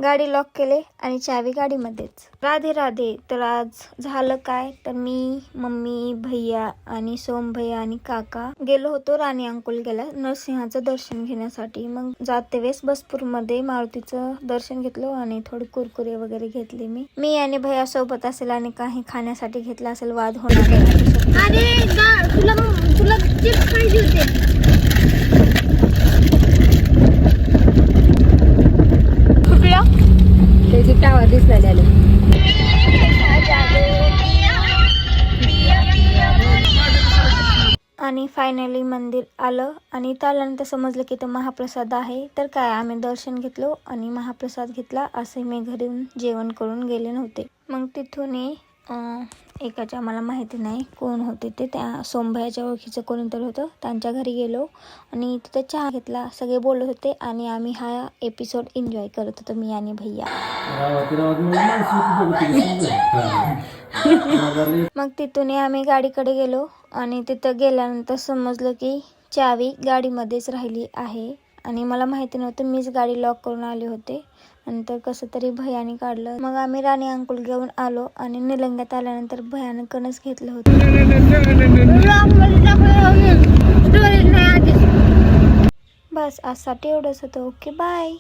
गाडी लॉक केले आणि चावी गाडीमध्येच. राधे राधे. तर आज झालं काय तर मी, मम्मी, भैया आणि सोम भैया आणि काका गेलो होतो राणी अंकुल गेला नरसिंहाचं दर्शन घेण्यासाठी. मग जाते वेळेस बसपूर मध्ये मारुतीचं दर्शन घेतलं आणि थोडे कुरकुरे वगैरे घेतले. मी आणि भैया सोबत असेल आणि काही खाण्यासाठी घेतला असेल, वाद होणार तुला चिप्स पाहिजे होते. त्याची टावर दिसलेले आले. आणि फायनली मंदिर आलं आणि इथं आल्यानंतर समजलं की तो महाप्रसाद आहे. तर काय आम्ही दर्शन घेतलो आणि महाप्रसाद घेतला. असे मी घरी जेवण करून गेले नव्हते. मग तिथून एकाच्या मला माहिती नाही कोण होते ते, त्या सोमभयाच्या ओळखीचं कोणीतरी होतं, त्यांच्या घरी गेलो आणि तिथं चहा घेतला. सगळे बोलत होते आणि आम्ही हा एपिसोड एन्जॉय करत होतो, मी आणि भैया. मग तिथून आम्ही गाडीकडे गेलो आणि तिथं गेल्यानंतर समजलं की चावी गाडीमध्येच राहिली आहे आणि मला माहिती नव्हतं. मीच गाडी लॉक करून आले होते. नंतर कसं तरी भयाने काढलं. मग आम्ही राणी अंकुल घेऊन आलो आणि निलंग्यात आल्यानंतर भयानं कणस घेतलं होतं. बस आजसाठी एवढंच होतं. Okay bye.